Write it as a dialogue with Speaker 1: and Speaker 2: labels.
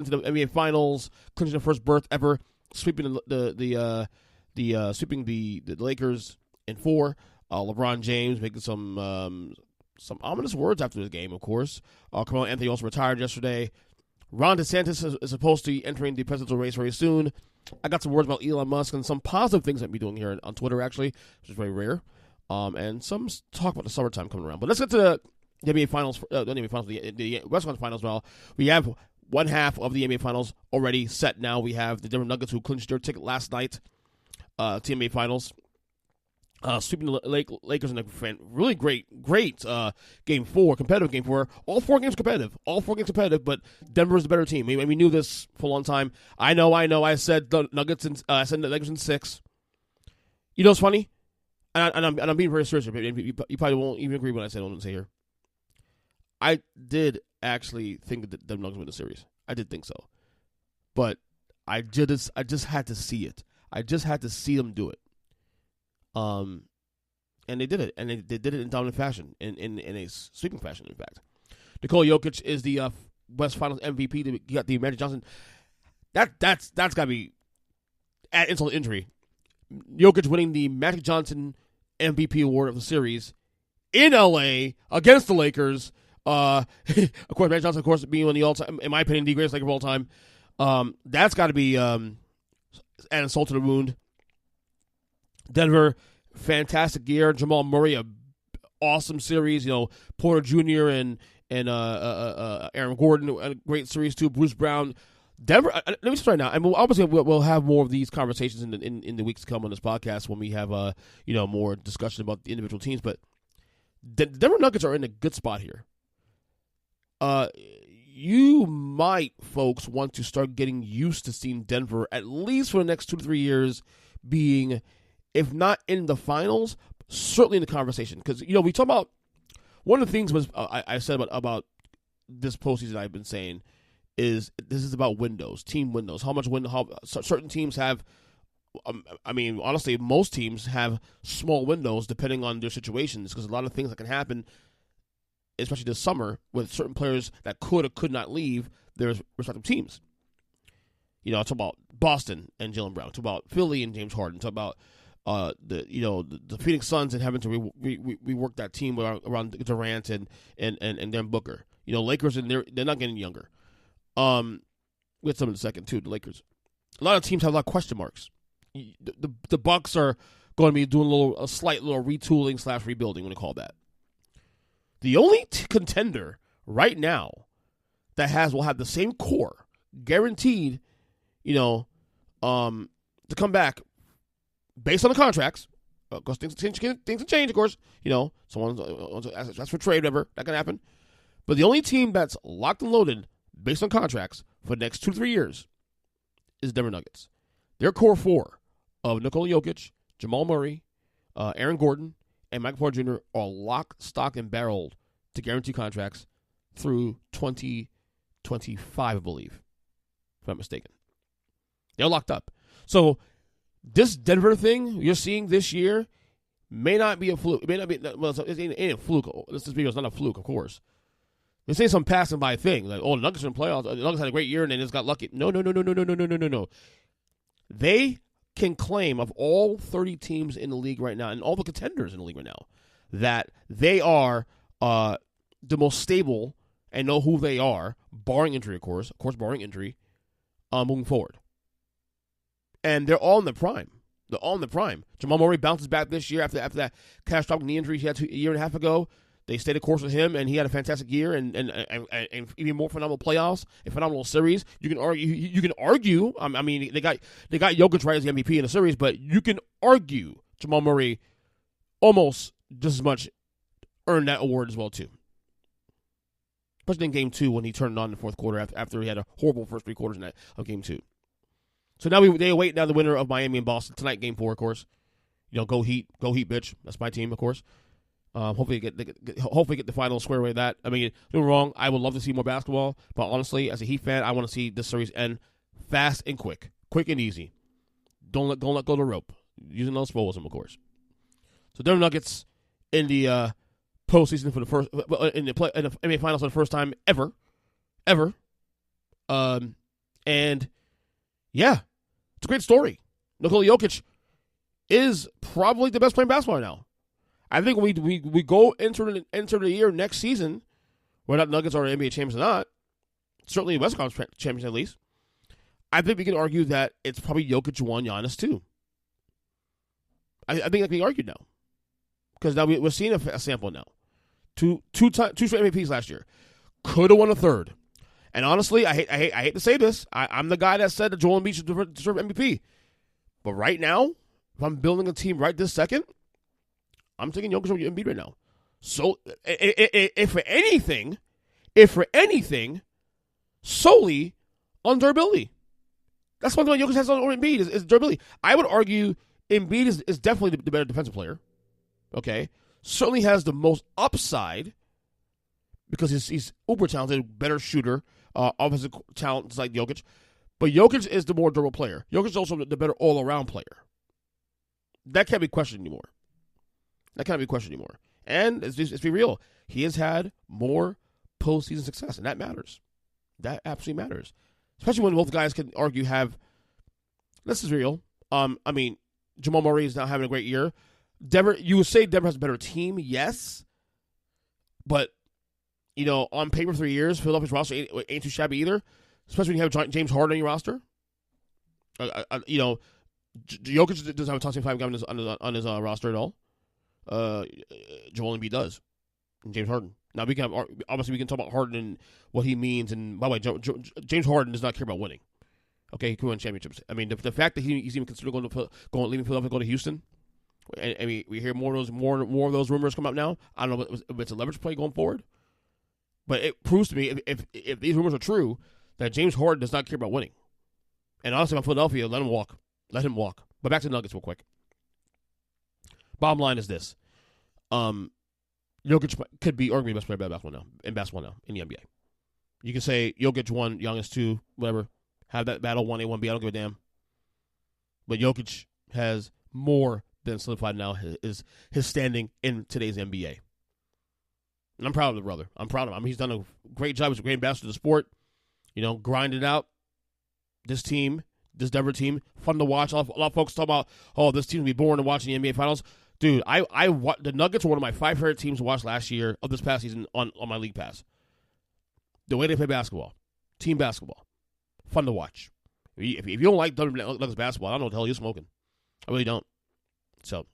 Speaker 1: into the NBA Finals, clinching the first berth ever, sweeping the Lakers in 4. LeBron James making some ominous words after this game, of course. Carmelo Anthony also retired yesterday. Ron DeSantis is supposed to be entering the presidential race very soon. I got some words about Elon Musk and some positive things that we're doing here on Twitter, actually, which is very rare. And some talk about the summertime coming around. But let's get to the NBA Finals, the West Coast Finals. Well, we have one half of the NBA Finals already set now. We have the Denver Nuggets, who clinched their ticket last night to the NBA Finals. Sweeping the Lakers in a really great Game 4, competitive Game 4. All 4 games competitive, but Denver is the better team. We knew this for a long time. I know. I said the Nuggets, I said the Lakers in 6. You know what's funny? And I'm being very serious here. You probably won't even agree with what I said. I'm going to say here. I did actually think that the Nuggets win the series. I did think so, but I just had to see it. I just had to see them do it. And they did it, and they did it in dominant fashion, in a sweeping fashion, in fact. Nikola Jokic is the West Finals MVP. You got the Magic Johnson. That's got to be at insult to injury. Jokic winning the Magic Johnson MVP award of the series in LA against the Lakers. Of course, Magic Johnson, of course, being one of the all-time, in my opinion, the greatest Laker of all time. That's got to be an insult to the wound. Denver, fantastic year. Jamal Murray, a awesome series. Porter Jr. and Aaron Gordon, a great series too. Bruce Brown. Denver. Let me just right now. And obviously we'll have more of these conversations in the weeks to come on this podcast when we have more discussion about the individual teams. But the Denver Nuggets are in a good spot here. You might, folks, want to start getting used to seeing Denver, at least for the next 2 to 3 years, being, if not in the finals, certainly in the conversation. Because, we talk about, one of the things was I said about this postseason I've been saying is this is about windows, team windows. How certain teams have, honestly, most teams have small windows depending on their situations, because a lot of things that can happen, especially this summer, with certain players that could or could not leave their respective teams. I talk about Boston and Jaylen Brown. I talk about Philly and James Harden. I talk about the Phoenix Suns and having to rework that team around Durant and Devin Booker. Lakers, and they're not getting younger. We had some in a second too. The Lakers. A lot of teams have a lot of question marks. The Bucks are going to be doing a slight little retooling / rebuilding, when they call that. The only contender right now that will have the same core guaranteed, to come back based on the contracts, because things can change, of course. Someone asks for trade, whatever, that can happen. But the only team that's locked and loaded based on contracts for the next 2 to 3 years is Denver Nuggets. Their core 4 of Nikola Jokic, Jamal Murray, Aaron Gordon, and Michael Porter Jr. are locked, stock, and barreled to guarantee contracts through 2025, I believe, if I'm not mistaken. They're locked up. So this Denver thing you're seeing this year may not be a fluke. It may not be, well, it ain't a fluke. This video is not a fluke, of course. They say some passing by thing, like, the Nuggets are in playoffs. The Nuggets had a great year and they just got lucky. No. They can claim, of all 30 teams in the league right now and all the contenders in the league right now, that they are the most stable and know who they are, barring injury, of course barring injury, moving forward. And they're all in the prime. Jamal Murray bounces back this year after that catastrophic knee injury he had a year and a half ago. They stayed the course with him, and he had a fantastic year and even more phenomenal playoffs, a phenomenal series. You can argue. I mean, they got Jokic right as the MVP in the series, but you can argue Jamal Murray almost just as much earned that award as well too. Especially in Game 2 when he turned it on in the fourth quarter after he had a horrible first 3 quarters of Game 2. So now they await the winner of Miami and Boston tonight, Game 4, of course. Go Heat, bitch. That's my team, of course. Hopefully get the final square away. That, I mean, don't get me wrong, I would love to see more basketball, but honestly, as a Heat fan, I want to see this series end fast and quick and easy. Don't let go of the rope. Using those disposalism, of course. So Denver Nuggets in the postseason for the first in the NBA Finals for the first time ever. And, yeah, it's a great story. Nikola Jokic is probably the best player in basketball right now. I think when we go enter the year next season, whether not Nuggets are NBA champions or not, certainly West Conference champions at least, I think we can argue that it's probably Jokic 1, Giannis 2. I think that can be argued now. Because now we're seeing a sample now. Two straight MVPs last year. Could have won a third. And honestly, I hate to say this. I'm the guy that said that Joel Embiid should deserve MVP. But right now, if I'm building a team right this second, I'm taking Jokic over Embiid right now. So, if for anything, solely on durability. That's one thing Jokic has on Embiid is durability. I would argue Embiid is definitely the better defensive player. Okay? Certainly has the most upside because he's uber talented, better shooter, offensive talent like Jokic. But Jokic is the more durable player. Jokic is also the better all-around player. That can't be questioned anymore. And let's be real. He has had more postseason success, and that matters. That absolutely matters. Especially when both guys can argue this is real. Jamal Murray is not having a great year. Denver, you would say Denver has a better team, yes. But, on paper 3 years, Philadelphia's roster ain't too shabby either. Especially when you have James Harden on your roster. Jokic doesn't have a top 5 guy on his roster at all. Joel Embiid does. And James Harden. Now, we can talk about Harden and what he means. And by the way, James Harden does not care about winning. Okay, he can win championships. I mean, the fact that he's even considering leaving Philadelphia to go to Houston. And we hear more of those rumors come out now. I don't know if it's a leverage play going forward. But it proves to me, if these rumors are true, that James Harden does not care about winning. And honestly, about Philadelphia, let him walk. Let him walk. But back to the Nuggets real quick. Bottom line is this. Jokic could be arguably the best player in basketball now, in the NBA. You can say Jokic 1, Giannis 2, whatever. Have that battle 1A, 1B. I don't give a damn. But Jokic has more than solidified now his standing in today's NBA. And I'm proud of the brother. I'm proud of him. He's done a great job. He's a great ambassador to the sport. Grinded out. This Denver team, fun to watch. A lot of folks talk about, this team will be boring to watch in the NBA Finals. Dude, the Nuggets were one of my 5 favorite teams to watch last year of this past season on my league pass. The way they play basketball, team basketball, fun to watch. If you don't like Nuggets basketball, I don't know what the hell you're smoking. I really don't. So